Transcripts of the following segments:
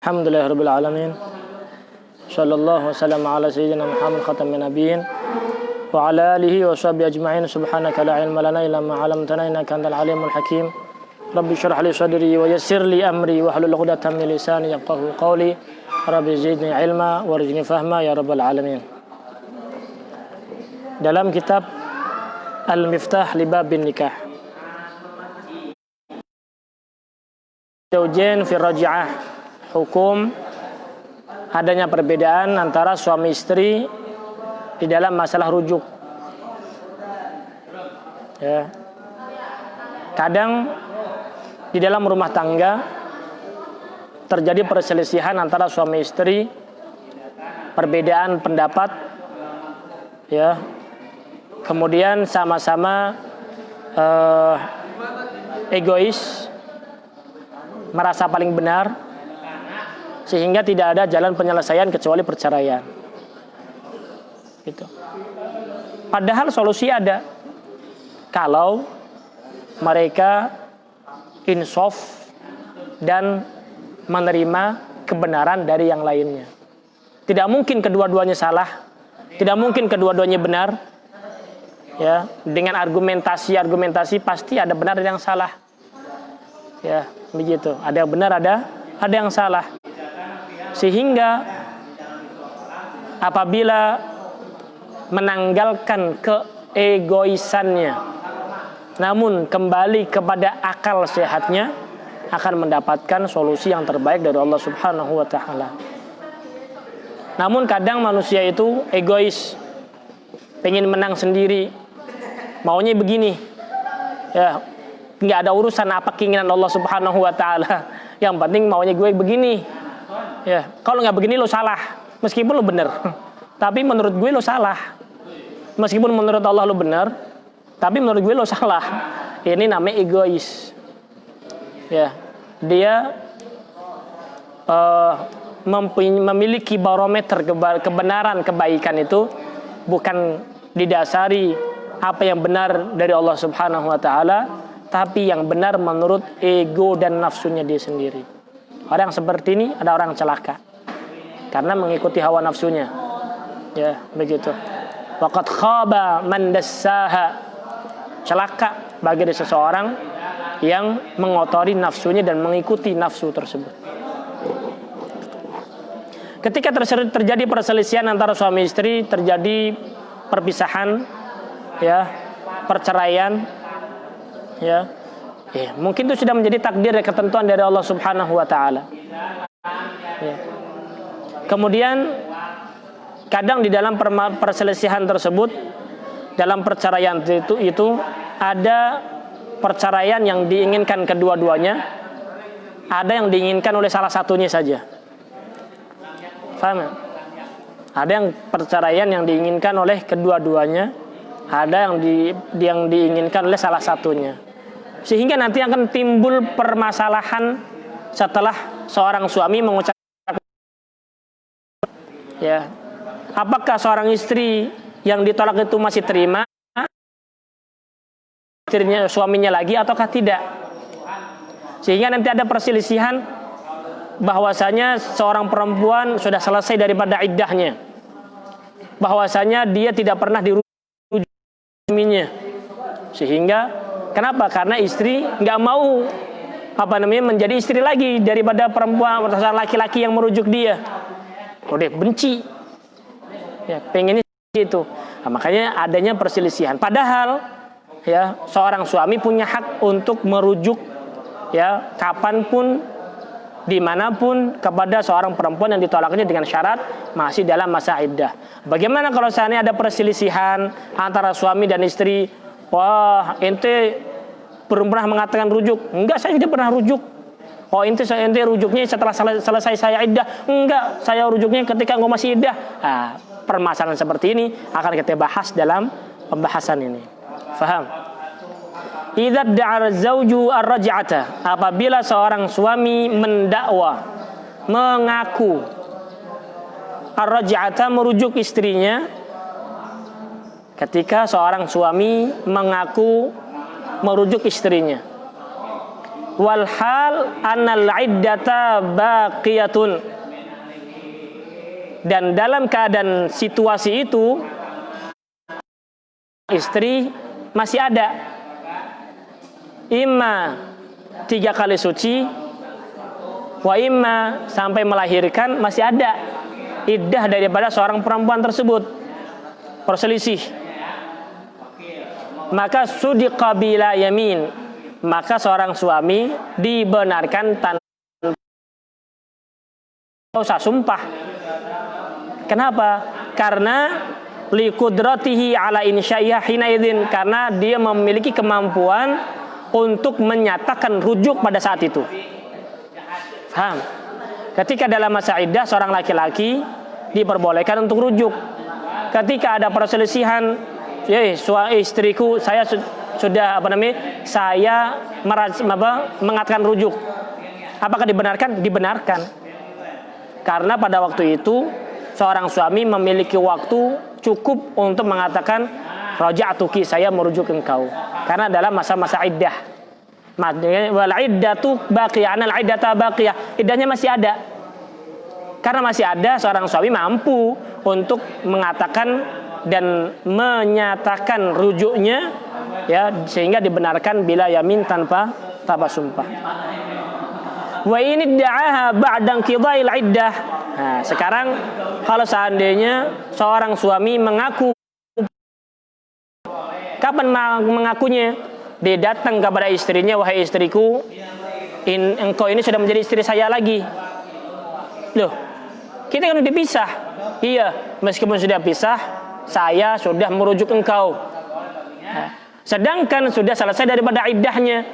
Alhamdulillahirabbil alamin. Sallallahu wasallam ala sayyidina Muhammad khatamin nabiyyin wa ala alihi wa sahbihi ajma'in. Subhanaka la ilma lana illa ma 'allamtana innaka antal alimul hakim. Rabbi shrah li sadri wa yassir li amri wa hlul 'uqdatam min lisani yafqahu qawli. Rabbi zidni ilma warzuqni fahma ya rabbal alamin. Dalam kitab Al-Miftah li Babin Nikah, Zawjain fi Raj'ah, hukum adanya perbedaan antara suami istri di dalam masalah rujuk. Ya. Kadang di dalam rumah tangga terjadi perselisihan antara suami istri, perbedaan pendapat, ya. Kemudian sama-sama egois, merasa paling benar, sehingga tidak ada jalan penyelesaian kecuali perceraian. Gitu. Padahal solusi ada kalau mereka insaf dan menerima kebenaran dari yang lainnya. Tidak mungkin kedua-duanya salah, tidak mungkin kedua-duanya benar. Ya, dengan argumentasi pasti ada benar dan yang salah. Ya, begitu. Ada yang benar, ada yang salah. Sehingga apabila menanggalkan keegoisannya, namun kembali kepada akal sehatnya, akan mendapatkan solusi yang terbaik dari Allah Subhanahu wa ta'ala. Namun kadang manusia itu egois, pengen menang sendiri, maunya begini, ya, nggak ada urusan apa keinginan Allah Subhanahu wa ta'ala, yang penting maunya gue begini. Ya, kalau nggak begini lo salah, meskipun lo bener, tapi menurut gue lo salah. Meskipun menurut Allah lo bener, tapi menurut gue lo salah. Ini namanya egois. Ya, dia memiliki barometer kebenaran kebaikan itu bukan didasari apa yang benar dari Allah Subhanahu wa ta'ala, tapi yang benar menurut ego dan nafsunya dia sendiri. Orang seperti ini ada orang celaka karena mengikuti hawa nafsunya. Ya, begitu. Waqad khaba man dassaha. Celaka bagi seseorang yang mengotori nafsunya dan mengikuti nafsu tersebut. Ketika terjadi perselisihan antara suami istri, terjadi perpisahan, ya, perceraian, ya, mungkin itu sudah menjadi takdir dan ketentuan dari Allah Subhanahu wa ta'ala. Ya. Kemudian kadang di dalam perselisihan tersebut, dalam perceraian itu ada perceraian yang diinginkan kedua-duanya, ada yang diinginkan oleh salah satunya saja. Paham? Ada yang perceraian yang diinginkan oleh kedua-duanya, ada yang diinginkan oleh salah satunya. Sehingga nanti akan timbul permasalahan setelah seorang suami mengucapkan, ya, apakah seorang istri yang ditolak itu masih terima istrinya, suaminya lagi ataukah tidak. Sehingga nanti ada perselisihan bahwasanya seorang perempuan sudah selesai daripada iddahnya, bahwasanya dia tidak pernah dirujuk suaminya. Sehingga kenapa? Karena istri nggak mau menjadi istri lagi daripada perempuan atau laki-laki yang merujuk dia. Udah benci, ya, pengennya gitu. Nah, makanya adanya perselisihan. Padahal, ya, seorang suami punya hak untuk merujuk, ya, kapanpun, dimanapun kepada seorang perempuan yang ditolaknya dengan syarat masih dalam masa iddah. Bagaimana kalau seandainya ada perselisihan antara suami dan istri? Wah, ente belum pernah mengatakan rujuk. Enggak, saya tidak pernah rujuk. Oh, ente rujuknya setelah selesai saya iddah. Enggak, saya rujuknya ketika engkau masih iddah. Nah, permasalahan seperti ini akan kita bahas dalam pembahasan ini. Faham? Idza da'a az-zawju ar-raj'ata, apabila seorang suami mendakwa, mengaku ar-raj'ata, merujuk istrinya. Ketika seorang suami mengaku merujuk istrinya, wal hal annal iddata baqiyatun, dan dalam keadaan situasi itu istri masih ada, imma 3 kali suci, wa imma sampai melahirkan masih ada iddah daripada seorang perempuan tersebut, perselisih. Maka sudiqa bila yamin, maka seorang suami dibenarkan tanpa usah sumpah. Kenapa? Karena liqudratihi ala insya'iyah hinaidin, karena dia memiliki kemampuan untuk menyatakan rujuk pada saat itu. Paham? Ketika dalam masa iddah seorang laki-laki diperbolehkan untuk rujuk. Ketika ada perselisihan, istriku saya sudah saya mengatakan rujuk. Apakah dibenarkan? Dibenarkan. Karena pada waktu itu seorang suami memiliki waktu cukup untuk mengatakan raja'tuki, saya merujuk engkau. Karena dalam masa-masa iddah. Wal iddatu baqiyah, anal iddata baqiyah. Iddahnya masih ada. Karena masih ada, seorang suami mampu untuk mengatakan dan menyatakan rujuknya, ya, sehingga dibenarkan bila yamin tanpa sumpah. Wa ini da'aha ba'da inqidha'il iddah. Nah, sekarang kalau seandainya seorang suami mengaku, kapan mengakunya? Dia datang kepada istrinya, wahai istriku, engkau ini sudah menjadi istri saya lagi. Loh, kita kan udah pisah. Iya, meskipun sudah pisah, saya sudah merujuk engkau. Sedangkan sudah selesai daripada iddahnya.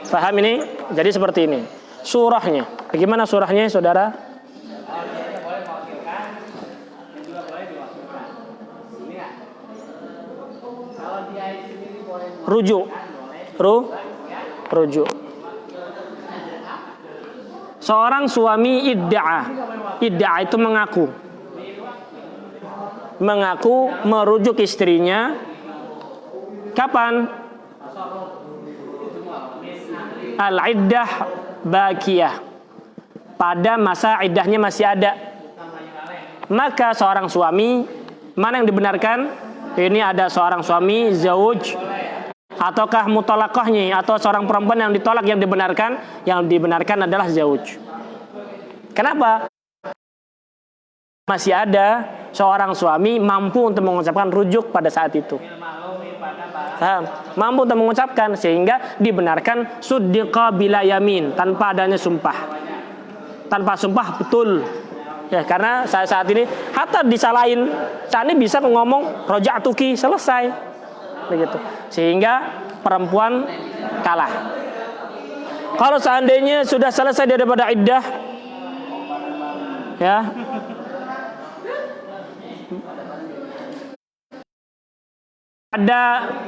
Paham ini? Jadi seperti ini surahnya. Bagaimana surahnya, saudara? Rujuk. Rujuk. Seorang suami idda'a itu mengaku merujuk istrinya. Kapan? Al-iddah baqiyah, pada masa iddahnya masih ada. Maka seorang suami, mana yang dibenarkan? Ini ada seorang suami zauj, ataukah mutalaqahnya, atau seorang perempuan yang ditolak yang dibenarkan? Yang dibenarkan adalah zauj. Kenapa? Masih ada seorang suami mampu untuk mengucapkan rujuk pada saat itu. Mampu untuk mengucapkan, sehingga dibenarkan suddiqa bila yamin, tanpa adanya sumpah. Tanpa sumpah betul. Ya, karena saat ini hatta disalahin, saat ini bisa ngomong raja'tuki, selesai. Begitu. Sehingga perempuan kalah. Kalau seandainya sudah selesai daripada iddah, ya, ada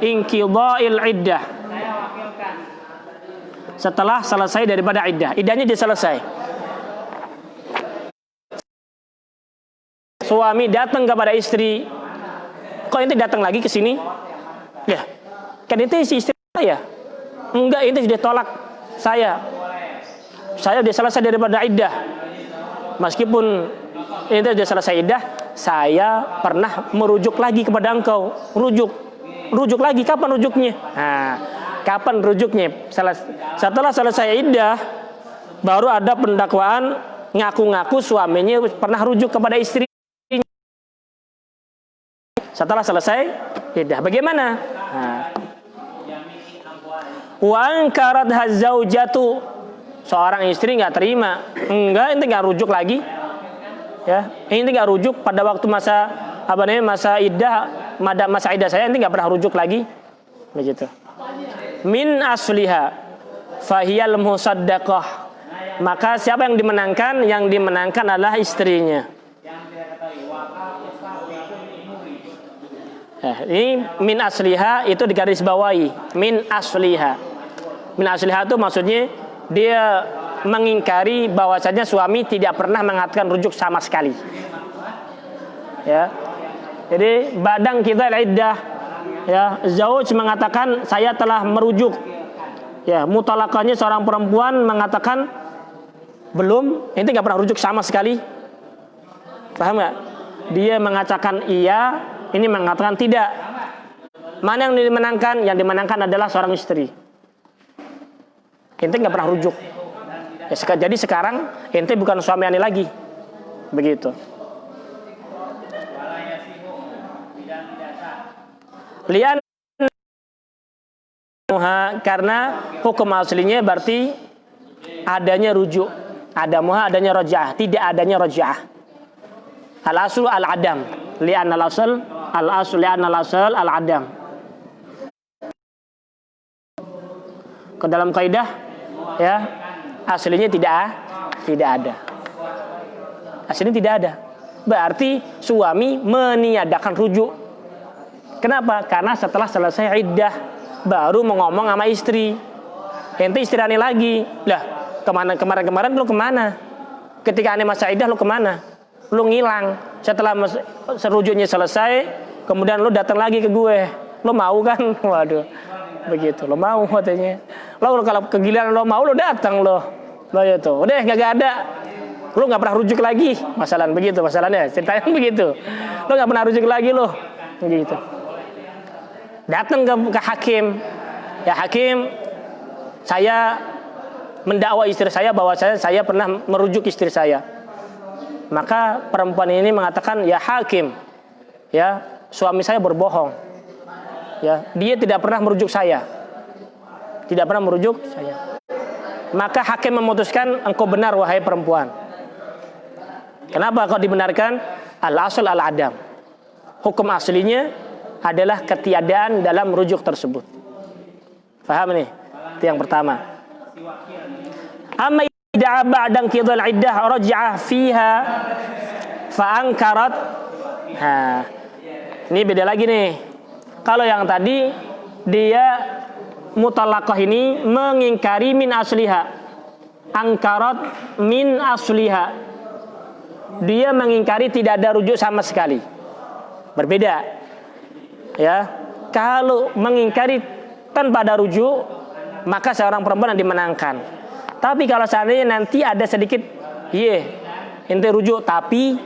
inqidha'il iddah, setelah selesai daripada iddah, iddahnya dia selesai. Suami datang kepada istri, kok ente datang lagi ke sini? Ya, kan ente si istri saya. Enggak, ente sudah tolak saya. Saya sudah selesai daripada iddah. Meskipun ente sudah selesai iddah, saya pernah merujuk lagi kepada engkau. Rujuk lagi, kapan rujuknya? Nah, kapan rujuknya? Setelah selesai iddah, baru ada pendakwaan ngaku-ngaku suaminya pernah rujuk kepada istri. Setelah selesai iddah, bagaimana? Wa ankarat hazaujatu, seorang istri nggak terima, enggak, ente nggak rujuk lagi, ya, ente nggak rujuk pada waktu masa iddah saya, ente nggak pernah rujuk lagi, begitu. Min asliha fahiyal musaddaqah, maka siapa yang dimenangkan? Yang dimenangkan adalah istrinya. Ini min asliha itu digaris bawahi, min asliha. Min asliha itu maksudnya dia mengingkari bahwasanya suami tidak pernah mengatakan rujuk sama sekali. Ya. Jadi badang kita iddah, ya, zauj mengatakan saya telah merujuk. Ya, mutalakahnya seorang perempuan mengatakan belum, ente nggak pernah rujuk sama sekali. Paham nggak? Dia mengatakan iya, ini mengatakan tidak. Mana yang dimenangkan? Yang dimenangkan adalah seorang istri. Ente nggak pernah rujuk. Ya, jadi sekarang ente bukan suami ane lagi. Begitu. Lian karena hukum aslinya berarti adanya rujuk. Ada muha, adanya raj'ah, tidak adanya raj'ah. Al-aslu al-adam. Lian al-asl lian al-asl al-adam. Ke dalam kaidah ya, aslinya tidak ada. Aslinya tidak ada. Berarti suami meniadakan rujuk. Kenapa? Karena setelah selesai iddah baru mau ngomong sama istri. Ente istri ane lagi. Lah, kemarin lu kemana? Ketika ane masa iddah lu kemana? Lu ngilang. Setelah serujuknya selesai, kemudian lu datang lagi ke gue. Lu mau kan? Waduh. Begitu. Lu mau katanya. Lo kalau kegilaan lo mau, lo datang lo itu. Udah gak ada. Lu gak pernah rujuk lagi. Masalah begitu masalahnya. Ceritanya begitu. Lu gak pernah rujuk lagi lo. Begitu. Datang ke hakim. Ya hakim, saya mendakwa istri saya bahwa saya pernah merujuk istri saya. Maka perempuan ini mengatakan, ya hakim, ya suami saya berbohong. Ya, dia tidak pernah merujuk saya. Tidak pernah merujuk saya. Maka hakim memutuskan, engkau benar wahai perempuan. Kenapa kau dibenarkan? Al-asl al-adam. Hukum aslinya adalah ketiadaan dalam rujuk tersebut. Faham nih? Itu yang pertama. Amma idza ba'da qidal iddah raj'ah fiha fa ankarat. Ini beda lagi nih. Kalau yang tadi dia mutalaqah ini mengingkari min asliha. Angkarat min asliha. Dia mengingkari tidak ada rujuk sama sekali. Berbeda. Ya, kalau mengingkari tanpa ada rujuk, maka seorang perempuan yang dimenangkan. Tapi kalau seandainya nanti ada sedikit, ente rujuk, tapi,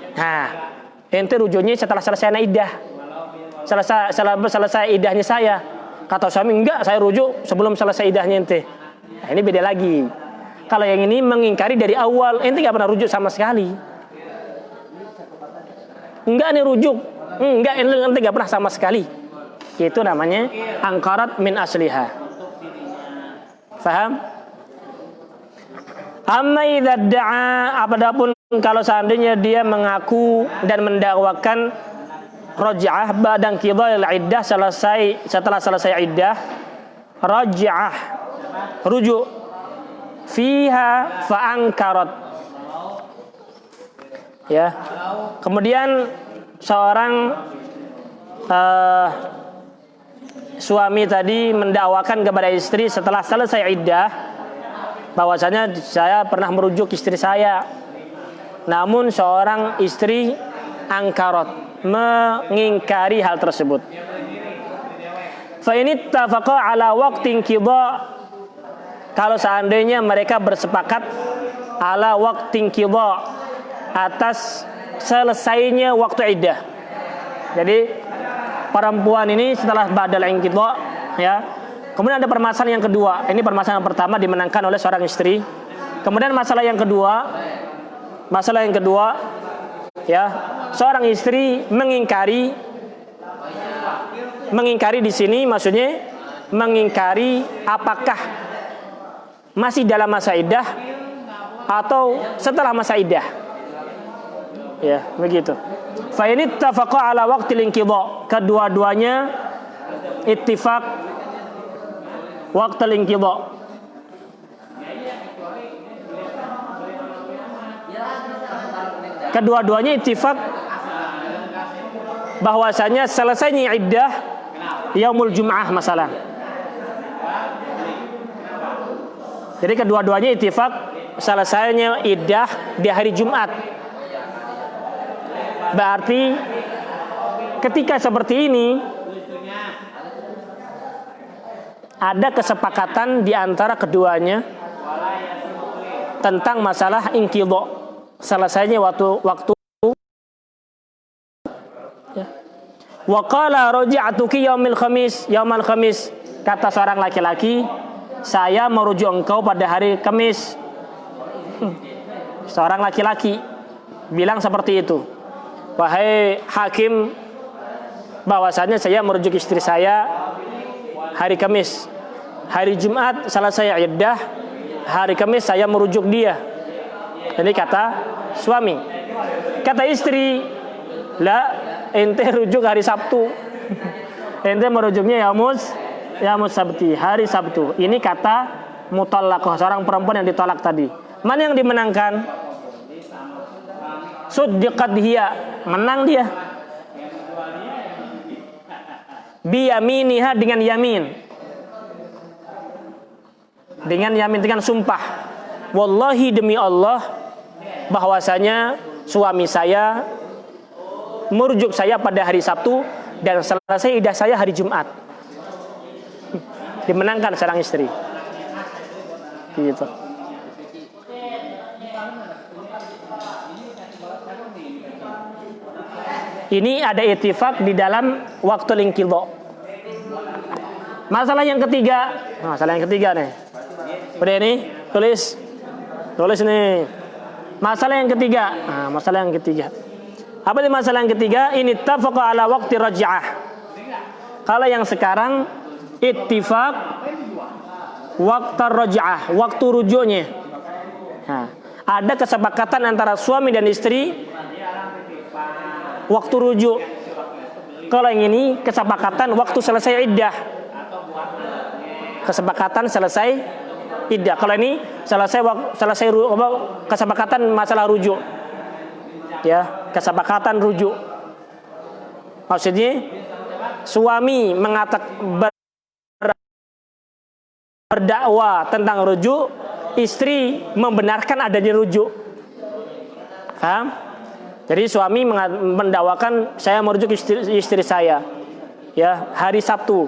ente rujuknya setelah selesai iddah, selesai iddahnya saya. Kata suami, enggak, saya rujuk sebelum selesai iddahnya ente. Nah, ini beda lagi. Kalau yang ini mengingkari dari awal, ente nggak pernah rujuk sama sekali. Enggak, ini rujuk. Enggak, ente nggak pernah sama sekali. Itu namanya angkarat min asliha. Faham? Amma idza da'a, apapun kalau seandainya dia mengaku dan mendakwakan raj'ah ba'da qida'il iddah, setelah selesai iddah, raj'ah, rujuk, fiha fa ankarat. Ya. Kemudian seorang suami tadi mendakwakan kepada istri setelah selesai iddah bahwasanya saya pernah merujuk istri saya. Namun seorang istri angkarat, mengingkari hal tersebut. Fa in ittafaqa ala waqtin qida, kalau seandainya mereka bersepakat ala waqtin qida, atas selesainya waktu iddah. Jadi perempuan ini setelah badal inqidha, ya. Kemudian ada permasalahan yang kedua. Ini permasalahan yang pertama dimenangkan oleh seorang istri. Kemudian masalah yang kedua, ya, seorang istri mengingkari di sini maksudnya mengingkari apakah masih dalam masa iddah atau setelah masa iddah. Ya, begitu. Fa in ittafaqa ala waqtil inqidha, kedua-duanya ittifaq waqtil inqidha. Kedua-duanya ittifaq bahwasanya selesainya iddah yaumul jum'ah masalah. Jadi kedua-duanya ittifaq selesainya iddah di hari Jumat. Berarti ketika seperti ini ada kesepakatan di antara keduanya tentang masalah inqidha, selesainya waktu ya. Wa qala raji'atuki yaumil khamis, kata seorang laki-laki, saya merujuk engkau pada hari Kamis. Seorang laki-laki bilang seperti itu, wahai hakim, bahwasanya saya merujuk istri saya hari Kamis, hari Jumat selesai iddah, hari Kamis saya merujuk dia. Ini kata suami. Kata istri, la, ente rujuk hari Sabtu. Ente merujuknya yaumuz sabti, hari Sabtu. Ini kata mutallaqah, seorang perempuan yang ditolak tadi. Mana yang dimenangkan? Suddiqat hiya, menang dia. Biyaminiha, dengan yamin. Dengan sumpah. Wallahi, demi Allah, bahwasanya suami saya merujuk saya pada hari Sabtu dan selesai iddah saya hari Jumat. Dimenangkan seorang istri. Gitu. Ini ada ittifaq di dalam waktu inqidha. Masalah yang ketiga nih. Udah ini, tulis nih. Masalah yang ketiga. Apa itu masalah yang ketiga? Ini ittafaqa ala waqti raj'ah. Kalau yang sekarang ittifaq waqti raj'ah, waktu rujuknya. Nah, ada kesepakatan antara suami dan istri waktu rujuk. Kalau yang ini kesepakatan waktu selesai iddah. Kesepakatan selesai iddah. Kalau ini selesai kesepakatan masalah rujuk. Ya, kesepakatan rujuk. Maksudnya suami berdakwah tentang rujuk, istri membenarkan adanya rujuk. Paham? Jadi suami mendakwakan saya merujuk istri saya, ya, hari Sabtu.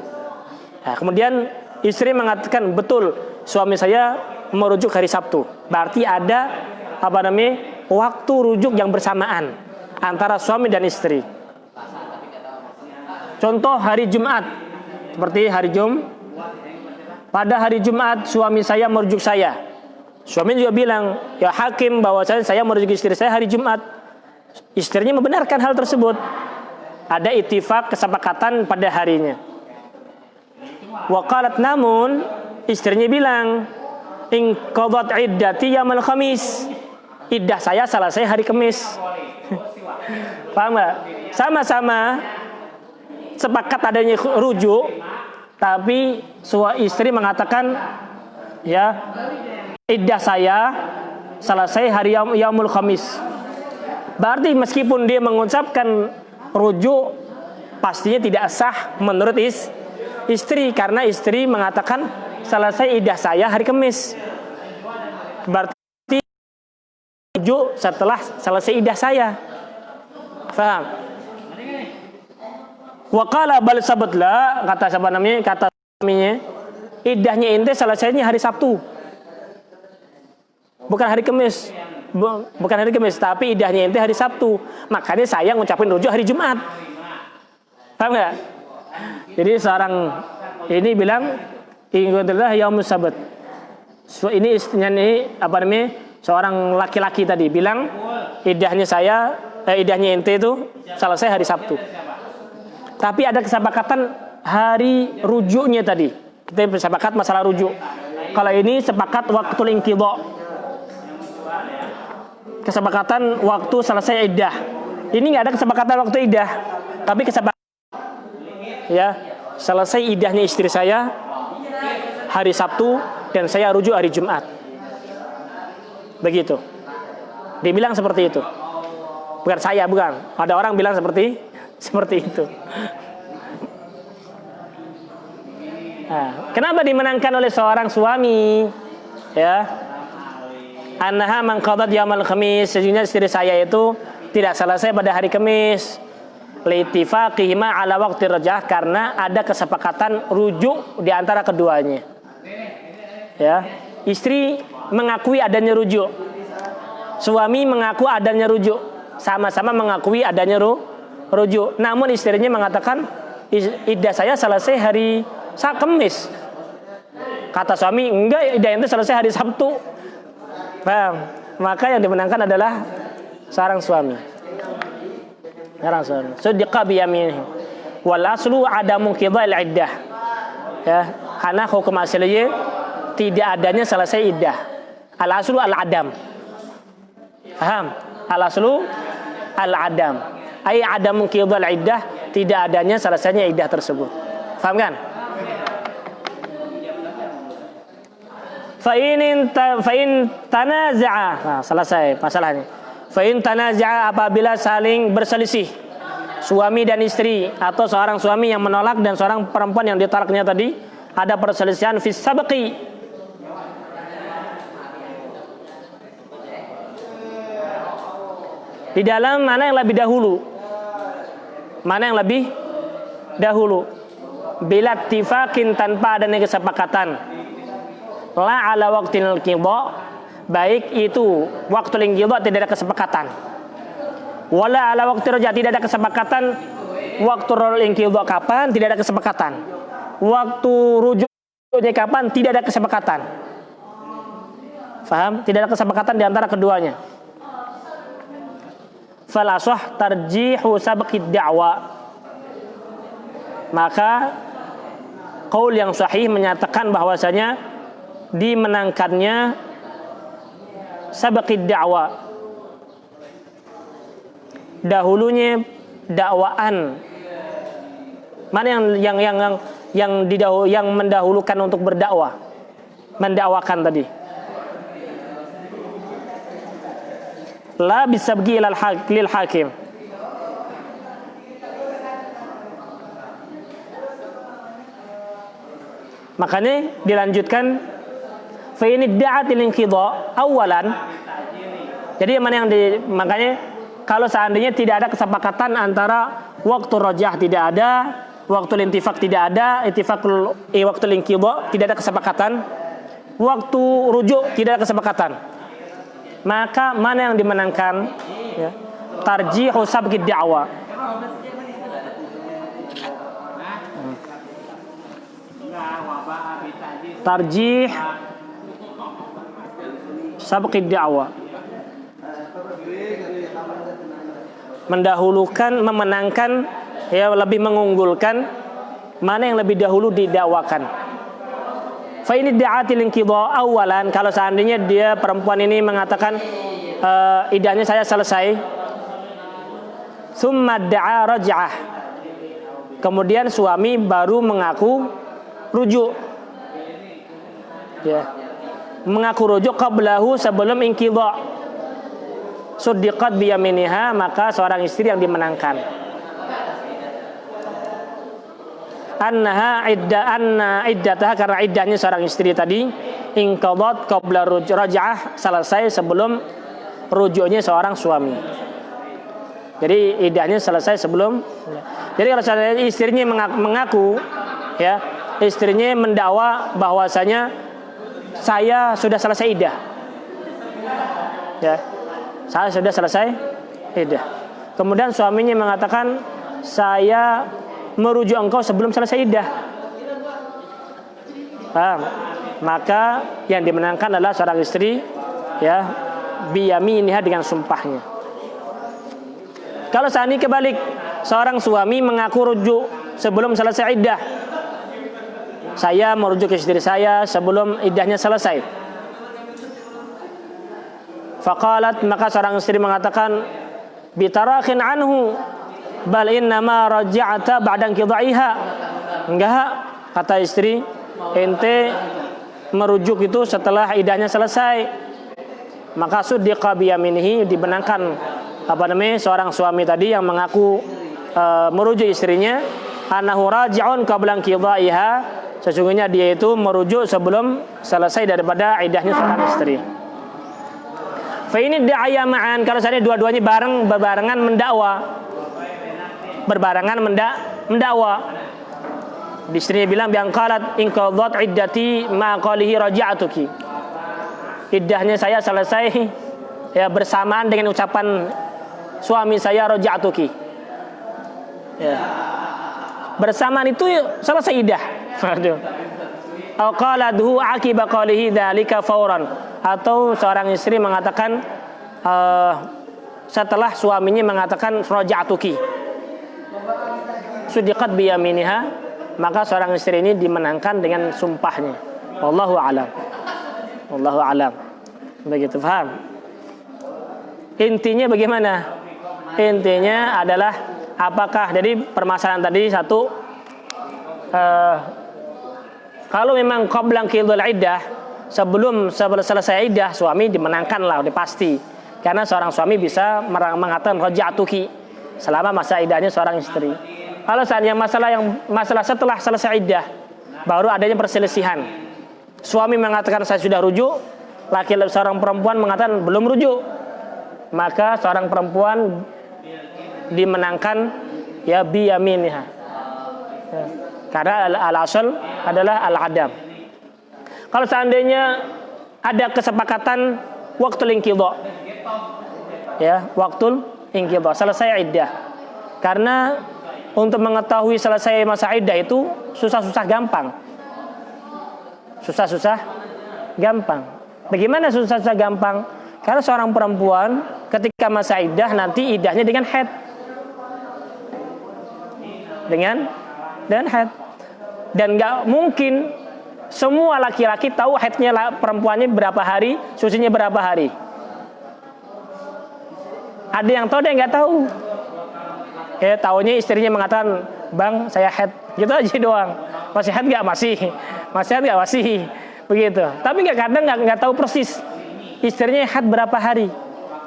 Nah, kemudian istri mengatakan betul suami saya merujuk hari Sabtu. Berarti ada waktu rujuk yang bersamaan antara suami dan istri. Contoh hari Jumat, seperti hari pada hari Jumat suami saya merujuk saya. Suami juga bilang, ya hakim, bahwasanya saya merujuk istri saya hari Jumat. Istrinya membenarkan hal tersebut. Ada ittifaq, kesepakatan pada harinya. Waqalat, namun istrinya bilang, in qadat iddati yaumil khamis, iddah saya selesai hari Kamis. Paham gak? Sama-sama sepakat adanya rujuk, tapi istri mengatakan, ya, iddah saya selesai hari yaumul khamis. Berarti meskipun dia mengucapkan rujuk, pastinya tidak sah menurut istri, karena istri mengatakan selesai iddah saya hari Kamis. Berarti rujuk setelah selesai iddah saya. Faham? Waqala bal sabatlah, kata suaminya, iddahnya ente selesainya hari Sabtu, bukan hari Kamis. Bukan hari Kamis, tapi iddahnya ente hari Sabtu. Makanya saya ngucapin rujuk hari Jumat. Paham gak? Jadi seorang ini bilang ingatlah yaumuz sabat. Ini istrinya seorang laki-laki tadi bilang iddahnya ente itu selesai hari Sabtu. Tapi ada kesepakatan hari rujuknya tadi. Kita sepakat masalah rujuk. Kalau ini sepakat waktu inqidha, kesepakatan waktu selesai iddah. Ini nggak ada kesepakatan waktu iddah, tapi kesepakatan, ya, selesai iddahnya istri saya hari Sabtu dan saya rujuk hari Jumat. Begitu. Dibilang seperti itu. Bukan saya, bukan. Ada orang bilang seperti itu. Nah, kenapa dimenangkan oleh seorang suami? Ya. Annaha man qadat yaumal khamis, sejujurnya istri saya itu tidak selesai pada hari Kamis. litifaqihima ala waqti raj'ah, karena ada kesepakatan rujuk di antara keduanya. Ya, istri mengakui adanya rujuk, suami mengaku adanya rujuk, sama-sama mengakui adanya rujuk. Namun istrinya mengatakan iddah saya selesai hari Kamis. Kata suami, enggak, iddah itu selesai hari Sabtu. Paham? Maka yang dimenangkan adalah seorang suami. Suddiqa biyaminihi. Wal aslu adamu qida'il iddah. Ya, karena hukum asalnya tidak adanya selesai iddah. Al aslu al adam. Paham? Al aslu al adam. Ai adamu qida'il iddah, tidak adanya selesainya iddah tersebut. Paham kan? Fa in tanaza'a. Nah, selesai masalahnya. Fa in tanaza'a, apabila saling berselisih suami dan istri, atau seorang suami yang menolak dan seorang perempuan yang ditolaknya tadi, ada perselisihan fi sabqi, di dalam mana yang lebih dahulu, bila ittifaqin, tanpa adanya kesepakatan, la ala waqtil qidha, baik itu waktu qidha tidak ada kesepakatan, wala ala waqti raj'ah, tidak ada kesepakatan waktu qidha kapan, tidak ada kesepakatan waktu rujuknya kapan, tidak ada kesepakatan. Faham? Tidak ada kesepakatan di antara keduanya. Fal ashah tarjihu sabqid da'wa, maka qaul yang sahih menyatakan bahwasanya dimenangkannya sabqid da'wa, dahulunya dakwaan. Mana yang mendahulukan untuk berdakwah, mendakwakan tadi? La bisabqi lil hakim. Makanya dilanjutkan fa in idda'atil inqidha awalan. Jadi makanya kalau seandainya tidak ada kesepakatan antara waktu raj'ah tidak ada, waktu intifaq tidak ada, waktu inqidha tidak ada kesepakatan, waktu rujuk tidak ada kesepakatan, maka mana yang dimenangkan? Ya. Tarjihu sabqid da'wa. Tarjih sabqid da'wa, mendahulukan, memenangkan, ya, lebih mengunggulkan mana yang lebih dahulu didakwakan. Fa in idda'atil inqidha awalan, kalau seandainya dia perempuan ini mengatakan iddahnya saya selesai, summa da'a raj'ah, kemudian suami baru mengaku rujuk, ya, mengaku rujuk qablahu, sebelum inqidha, suddiqat biyaminiha, maka seorang istri yang dimenangkan. Anna iddataha, karena iddahnya seorang istri tadi inqadat qabla raj'ah, selesai sebelum rujuknya seorang suami. Jadi iddahnya selesai sebelum. Jadi kalau istrinya mengaku, ya, istrinya mendakwa bahwasanya saya sudah selesai iddah, ya, saya sudah selesai iddah. Kemudian suaminya mengatakan saya merujuk engkau sebelum selesai iddah. Paham? Maka yang dimenangkan adalah seorang istri, ya, biyaminiha, dengan sumpahnya. Kalau seandainya kebalik, seorang suami mengaku rujuk sebelum selesai iddah, saya merujuk ke istri saya sebelum iddahnya selesai. Faqalat, maka seorang istri mengatakan bitarakhin anhu bal innama raja'ata ba'da inqidha'iha. Enggak, kata istri, ente merujuk itu setelah iddahnya selesai. Maka suddiqa biyaminihi, dibenarkan seorang suami tadi yang mengaku merujuk istrinya, annahu raji'un qabla inqidha'iha, sesungguhnya dia itu merujuk sebelum selesai daripada iddahnya seorang istri. Fa ini da'aya ma'an, kalau seandainya dua-duanya bebarengan mendakwa berbarengan mendakwa. Istrinya bilang yang qalat in qadat iddati ma qalihi raja'tuki. Iddahnya saya selesai ya bersamaan dengan ucapan suami saya raja'tuki. Ya. Bersamaan itu selesai iddah. Aduh. Au qaladhu aqiba qalihi dzalika fauran, atau seorang istri mengatakan setelah suaminya mengatakan raja'tuki, sudiqat bi yaminiha, maka seorang istri ini dimenangkan dengan sumpahnya. Wallahu a'lam. Wallahu a'lam. Begitu, paham? Intinya bagaimana? Intinya adalah apakah, jadi permasalahan tadi satu, kalau memang qabla qidul iddah, sebelum selesai iddah, suami dimenangkan lah, udah pasti. Karena seorang suami bisa mengatakan raja'tuki selama masa iddahnya seorang istri. Kalau seandainya masalah setelah selesai iddah, baru adanya perselisihan. Suami mengatakan saya sudah rujuk, seorang perempuan mengatakan belum rujuk, maka seorang perempuan dimenangkan ya bi yaminiha. Ya. Karena al-asal adalah al-adam. Kalau seandainya ada kesepakatan waktu inqidha, ya, waktu inqidha, selesai iddah. Karena untuk mengetahui selesai masa iddah itu susah-susah gampang. Susah-susah gampang. Bagaimana susah-susah gampang? Karena seorang perempuan ketika masa iddah nanti iddahnya dengan haid. Dengan haid. Dan nggak mungkin semua laki-laki tahu haidnya perempuannya berapa hari, sucinya berapa hari. Ada yang tahu, ada yang nggak tahu. Ya, tahunya istrinya mengatakan, bang saya haid, gitu aja doang. Masih haid nggak? Masih haid nggak? Masih. Begitu. Tapi kadang nggak tahu persis istrinya haid berapa hari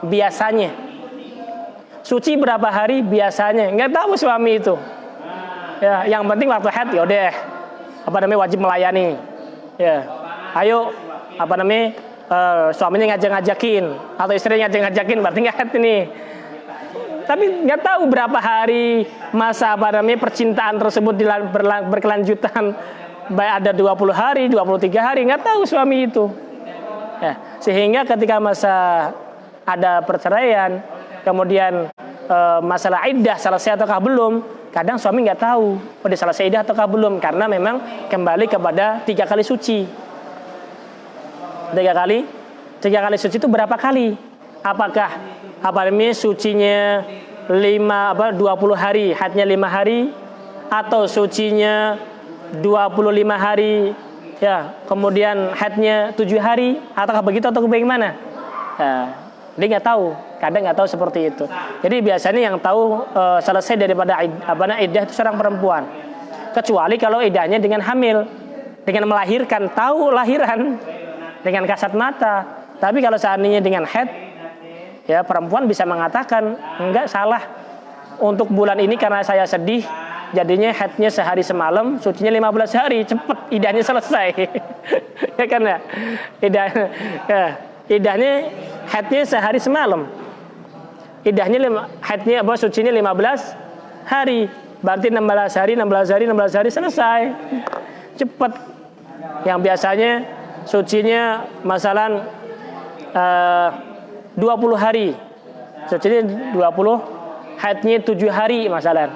biasanya, suci berapa hari biasanya, nggak tahu suami itu. Ya, yang penting waktu haid yaudah, wajib melayani. Ya, ayo suaminya ngajak-ngajakin atau istrinya ngajak-ngajakin, berarti nggak haid ini. Tapi nggak tahu berapa hari masa percintaan tersebut berkelanjutan. Baik ada 20 hari, 23 hari, nggak tahu suami itu. Ya, sehingga ketika masa ada perceraian, kemudian masalah iddah selesai ataukah belum, kadang suami nggak tahu udah selesai iddah ataukah belum, karena memang kembali kepada 3 kali suci. 3 kali suci itu berapa kali? Apakah sucinya 20 hari, haidnya 5 hari, atau sucinya 25 hari, ya, kemudian haidnya 7 hari, ataukah begitu atau bagaimana? Ya, dia nggak tahu, kadang nggak tahu seperti itu. Jadi biasanya yang tahu selesai daripada iddah itu seorang perempuan, kecuali kalau iddahnya dengan hamil, dengan melahirkan, tahu lahiran dengan kasat mata. Tapi kalau seandainya dengan haid, ya, perempuan bisa mengatakan enggak, salah, untuk bulan ini karena saya sedih, jadinya haidnya sehari semalam, sucinya 15 hari, cepet iddahnya selesai. Ya kan ya? Iddahnya haidnya sehari semalam. Haidnya sucinya 15 hari. Berarti 16 hari selesai. Cepet. Yang biasanya sucinya masalah 20 hari. Sucinya 20, haidnya 7 hari masalah.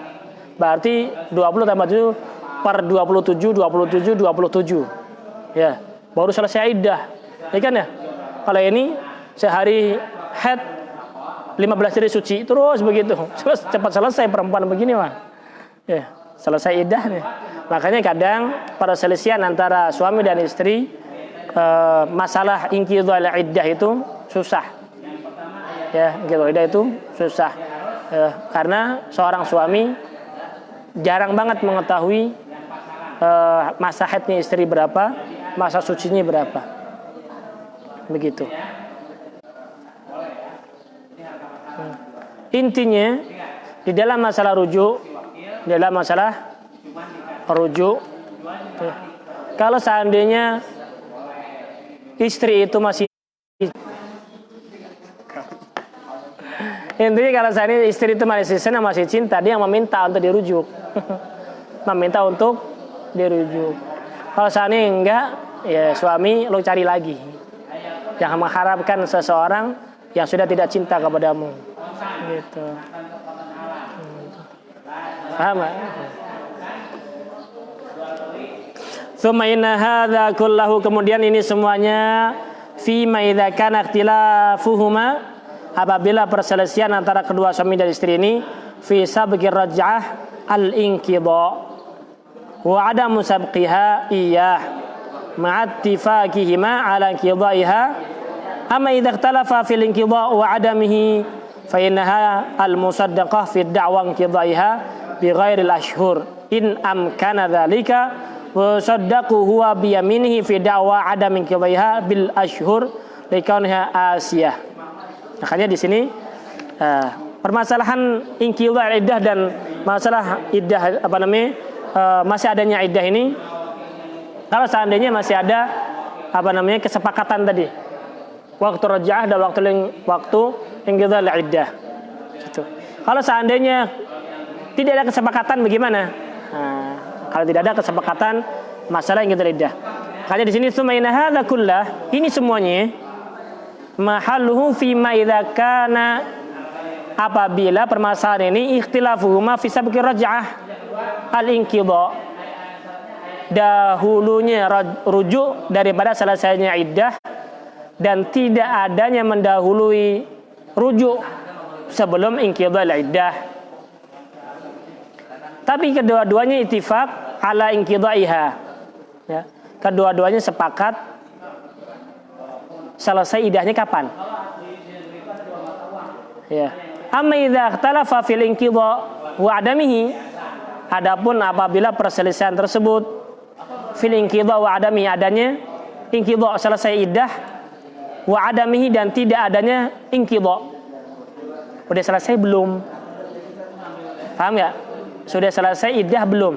Berarti 20 tambah 7 per 27. Ya, baru selesai iddah. Ya kan ya? Kalau ini sehari haid, 15 hari suci, terus begitu. Cepat selesai perempuan begini mah. Ya, selesai iddahnya. Makanya kadang perselisihan antara suami dan istri masalah inqidhul iddah itu susah. Ya, inqidhul iddah itu susah. Karena seorang suami jarang banget mengetahui masa haidnya istri berapa, masa sucinya berapa. Begitu. Intinya di dalam masalah rujuk, kalau seandainya istri itu masih Intinya kalau saya ini istri itu masih senang, masih cinta, dia meminta untuk dirujuk. Meminta untuk dirujuk. Kalau saya ini enggak, ya suami lo cari lagi. Jangan mengharapkan seseorang yang sudah tidak cinta kepadamu. Gitu. Paham gak? Tsumma inna hadza kullahu, kemudian ini semuanya fima idza kana ikhtilafuhuma, apabila perselisihan antara kedua suami dan istri ini fi sabqir raj'ah al-inqidha wa adamu sabqiha iyah ma'attifaqihima ala inqidha'iha, amma idza ikhtalafa fil inqidha' wa adamihi fa innaha al-musaddaqah fi ad-da'wa inqidha'iha bi ghairil ashhur in amkana dzalika wa saddaqu huwa bi yaminihi fi da'wa adam inqidha'iha bil ashhur likaunha asiyah. Makanya di sini permasalahan inqidha' iddah dan masalah iddah masih adanya iddah ini, kalau seandainya masih ada kesepakatan tadi waktu raj'ah dan waktu inqidha' iddah gitu. Kalau seandainya tidak ada kesepakatan bagaimana? Kalau tidak ada kesepakatan masalah inqidha' iddah. Makanya di sini sumaina hadza kullah, ini semuanya mahalluhu fi ma idza kana, apabila permasalahan ini ikhtilafuhuma fi sabqi raj'ah al-inqidha, dahulunya rujuk daripada selesainya iddah dan tidak adanya mendahului rujuk sebelum inqidha' iddah. Tapi kedua-duanya ittifaq ala inqidha'iha, ya. Kedua-duanya sepakat selesai iddahnya kapan? Ya. Amma idza ikhtalafa fil inqidha' wa adamihi, adapun apabila perselisihan tersebut fil inqidha' wa adamihi, adanya inqidha' selesai iddah, wa adamihi dan tidak adanya inqidha'. Udah selesai belum? Paham ya? Sudah selesai iddah belum?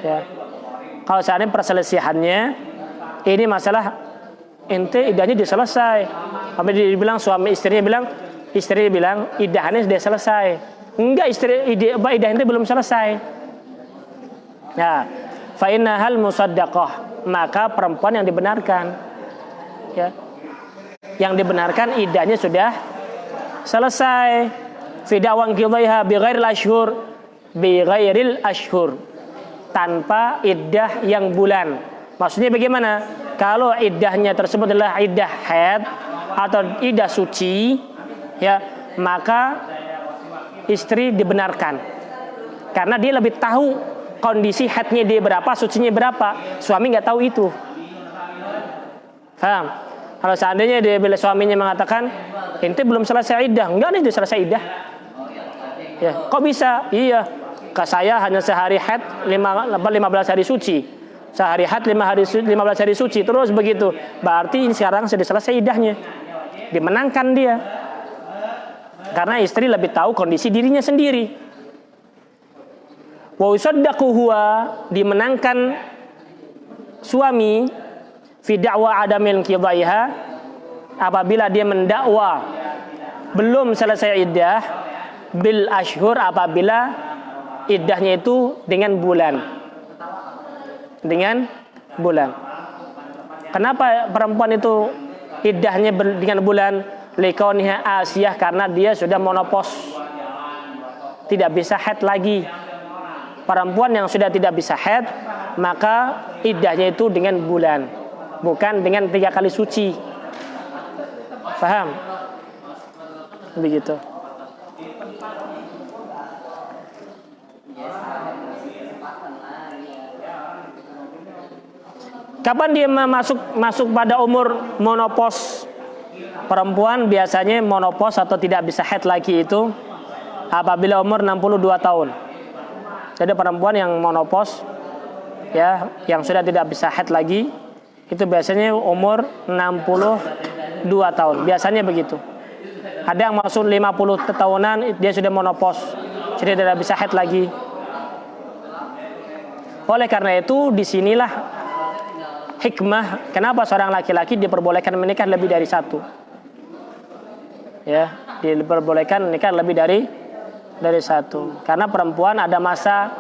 Ya. Kalau seandainya perselisihannya ini masalah ente iddahnya sudah selesai, sampai dibilang suami istrinya bilang iddahnya sudah selesai. Enggak, iddah ente belum selesai. Ya, fa innahal musaddaqah, maka perempuan yang dibenarkan, ya, yang dibenarkan iddahnya sudah selesai. Fi da'wa inqidha'iha bi ghairil ashhur, tanpa iddah yang bulan. Maksudnya bagaimana? Kalau iddahnya tersebut adalah iddah haid atau iddah suci, ya, maka istri dibenarkan karena dia lebih tahu kondisi haidnya dia berapa, sucinya berapa. Suami nggak tahu itu. Paham? Kalau seandainya bila suaminya mengatakan ente belum selesai iddah, enggak nih, sudah selesai iddah. Ya, kok bisa? Iya, saya hanya sehari haid 15 hari suci, sehari haid 15 hari suci, terus begitu. Berarti ini sekarang sudah selesai iddahnya. Dimenangkan dia, karena istri lebih tahu kondisi dirinya sendiri. Wa yusaddaqu huwa, dimenangkan suami fi da'wa adamil qidaiha, apabila dia mendakwa belum selesai iddah, bil ashhur, apabila iddahnya itu dengan bulan. Dengan bulan. Kenapa perempuan itu iddahnya dengan bulan? Likauniha asiyah, karena dia sudah monopos, tidak bisa haid lagi. Perempuan yang sudah tidak bisa haid, maka iddahnya itu dengan bulan, bukan dengan 3 kali suci. Paham? Begitu. Kapan dia masuk pada umur monopos? Perempuan biasanya monopos atau tidak bisa haid lagi itu apabila umur 62 tahun. Jadi perempuan yang monopos, ya, yang sudah tidak bisa haid lagi, itu biasanya umur 62 tahun. Biasanya begitu. Ada yang masuk 50 tahunan dia sudah monopos, sudah tidak bisa haid lagi. Oleh karena itu disinilah hikmah kenapa seorang laki-laki diperbolehkan menikah lebih dari satu. Ya, diperbolehkan nikah lebih dari satu. Karena perempuan ada masa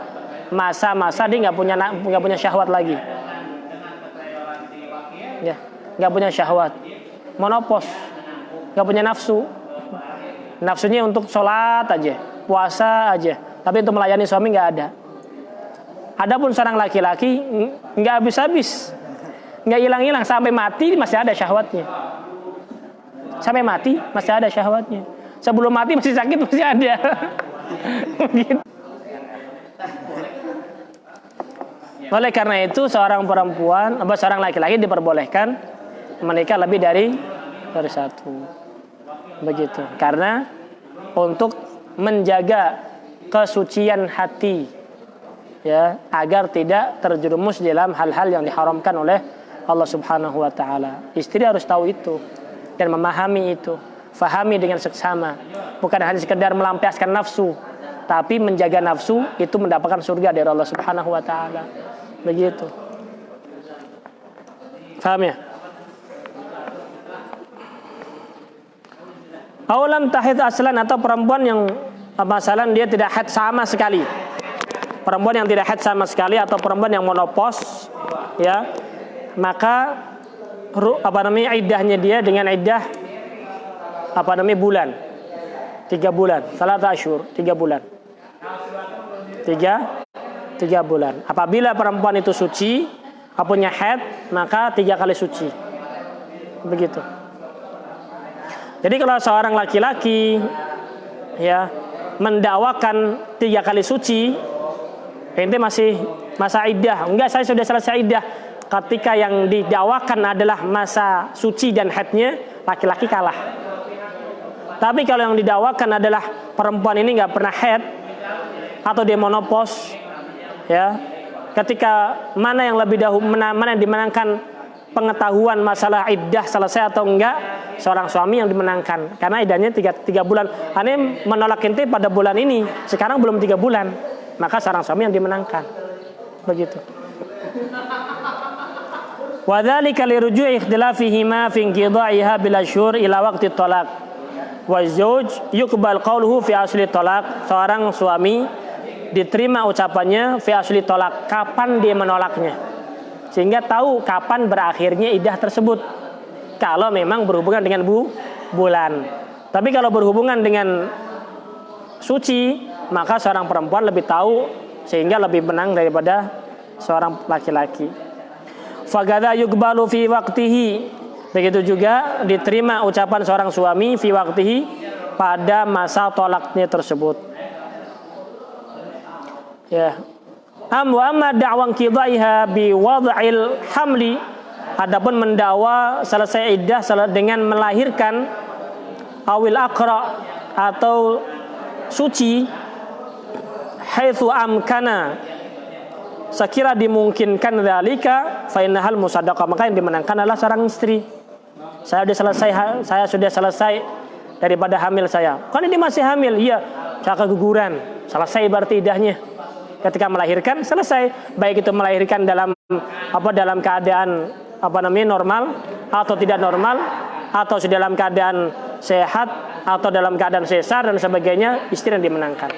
dia nggak punya syahwat lagi. Ya, nggak punya syahwat. Menopause, nggak punya nafsu. Nafsunya untuk sholat aja, puasa aja. Tapi untuk melayani suami nggak ada. Adapun seorang laki-laki nggak habis-habis, nggak hilang-hilang, sampai mati masih ada syahwatnya. Sampai mati masih ada syahwatnya. Sebelum mati masih sakit masih ada. Gitu. Oleh karena itu seorang laki-laki diperbolehkan menikah lebih dari satu. Begitu. Karena untuk menjaga kesucian hati, ya, agar tidak terjerumus dalam hal-hal yang diharamkan oleh Allah Subhanahu wa taala. Istri harus tahu itu dan memahami itu, fahami dengan seksama. Bukan hanya sekedar melampiaskan nafsu, tapi menjaga nafsu itu mendapatkan surga dari Allah Subhanahu wa taala. Begitu. Paham ya? Aulam tahid aslan, atau perempuan yang masalah dia tidak haid sama sekali. Perempuan yang tidak haid sama sekali atau perempuan yang menopause, ya, maka iddahnya dia dengan iddah bulan. 3 bulan, salat asyur, 3 bulan. 3 bulan. Apabila perempuan itu suci, punya haid, maka 3 kali suci. Begitu. Jadi kalau seorang laki-laki, ya, mendakwakan 3 kali suci, ente masih masa iddah. Enggak, saya sudah selesai iddah. Ketika yang didakwakan adalah masa suci dan haidnya, laki-laki kalah. Tapi kalau yang didakwakan adalah perempuan ini nggak pernah haid atau dia menopause, ya, ketika mana yang lebih dahulu, mana yang dimenangkan pengetahuan masalah iddah selesai atau enggak, seorang suami yang dimenangkan. Karena iddahnya 3 bulan. Ane menolak ente pada bulan ini, sekarang belum 3 bulan, maka seorang suami yang dimenangkan. Begitu. Wa dzalika li ruju'i ikhtilafihima fi inqidha'iha bil ashhur ila waqti talaq. Wa zawj yuqbal qawluhu fi asli talaq. Seorang suami diterima ucapannya fi asli talaq, kapan dia menolaknya, sehingga tahu kapan berakhirnya iddah tersebut. Kalau memang berhubungan dengan bulan. Tapi kalau berhubungan dengan suci, maka seorang perempuan lebih tahu sehingga lebih menang daripada seorang laki-laki. Fagada yuqbalu fi waqtihi. Begitu juga diterima ucapan seorang suami fi waqtihi, pada masa tolaknya tersebut. Ya. Amma da'wan qidaiha bi wad'il hamli, adapun mendakwa selesai iddah dengan melahirkan, awil aqra, atau suci, haitsu amkana, sekira dimungkinkan dzalika, fa innahal musaddaqah, maka yang dimenangkan adalah seorang istri. Saya sudah selesai daripada hamil saya. Kan ini masih hamil, iya, saya keguguran, selesai berarti iddahnya. Ketika melahirkan selesai, baik itu melahirkan dalam keadaan normal atau tidak normal, atau dalam keadaan sehat atau dalam keadaan sesar dan sebagainya, istri yang dimenangkan.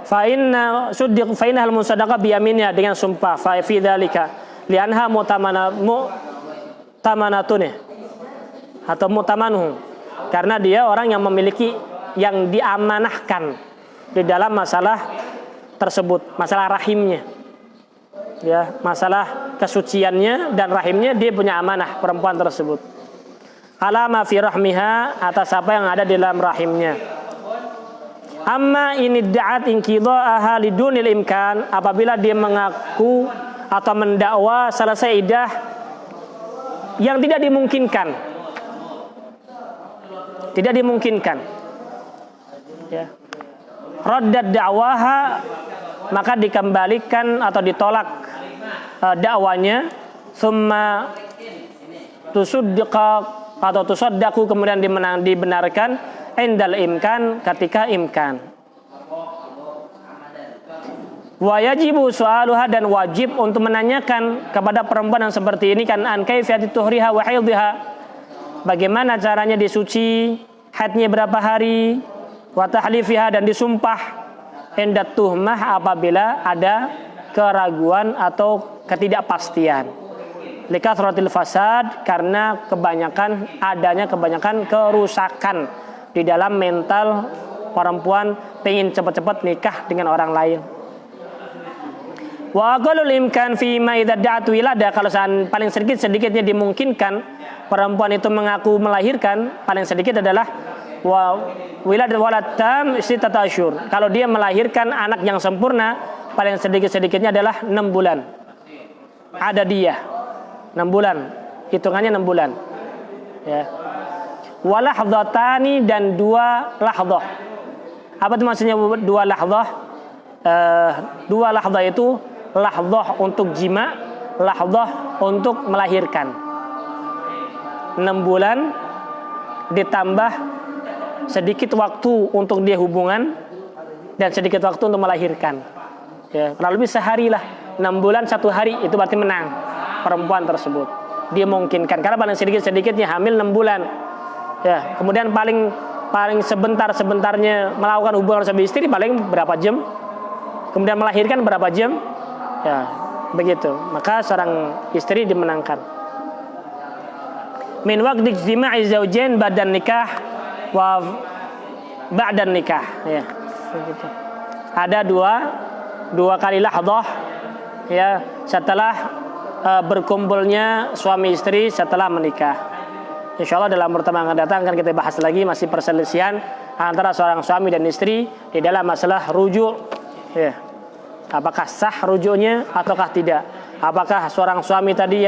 Fa innal musaddaqa bi yaminha, dengan sumpah, fa fi dzalika li'anha mutamanatun atau mutamanuhu, karena dia orang yang memiliki, yang diamanahkan di dalam masalah tersebut, masalah rahimnya, ya, masalah kesuciannya dan rahimnya, dia punya amanah perempuan tersebut. Alama fi rahmiha, atas apa yang ada di dalam rahimnya. Amma ini da'at inqidha'aha lidunil imkan, apabila dia mengaku atau mendakwa selesai iddah yang tidak dimungkinkan, ya, raddat da'waha, maka dikembalikan atau ditolak dakwanya, summa tusuddiqa atau tusaddaqu, kemudian dibenarkan, indal imkan, ketika imkan. Wa yajibu su'aluha, dan wajib untuk menanyakan kepada perempuan yang seperti ini, kan an kaifiyati tuhriha wa haidhiha, bagaimana caranya disuci, haidnya berapa hari, wa tahlifiha, dan disumpah indat tuhmah apabila ada keraguan atau ketidakpastian. Likathratil fasad, karena adanya kebanyakan kerusakan di dalam mental perempuan pengen cepat-cepat nikah dengan orang lain. Wa aqallul imkan fi ma idza da'at wilada, kalau paling sedikitnya dimungkinkan perempuan itu mengaku melahirkan, paling sedikit adalah wiladat walad tam sittata asyhur. Kalau dia melahirkan anak yang sempurna, paling sedikitnya adalah 6 bulan. Ada dia 6 bulan, hitungannya 6 bulan. Ya. Walahdhatani, dan 2 lahdhah. Apa itu maksudnya 2 lahdhah? 2 lahdhah itu lahdhah untuk jima, lahdhah untuk melahirkan. 6 bulan ditambah sedikit waktu untuk dia hubungan dan sedikit waktu untuk melahirkan. Ya, kurang lebih sehari lah. 6 bulan 1 hari, itu berarti menang perempuan tersebut. Dia mungkinkan, karena paling sedikitnya hamil 6 bulan. Ya, kemudian paling sebentarnya melakukan hubungan suami istri paling berapa jam, kemudian melahirkan berapa jam, ya begitu. Maka seorang istri dimenangkan. Min waqti ijtima'i zaujain badan nikah wa ba'dan nikah, ya begitu. Ada dua kali lahdhah, ya, setelah berkumpulnya suami istri setelah menikah. Insyaallah dalam pertemuan akan datang akan kita bahas lagi masih perselisihan antara seorang suami dan istri di dalam masalah rujuk. Ya. Apakah sah rujuknya ataukah tidak? Apakah seorang suami tadi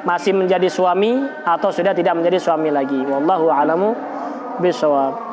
masih menjadi suami atau sudah tidak menjadi suami lagi? Wallahu a'lamu bishawab.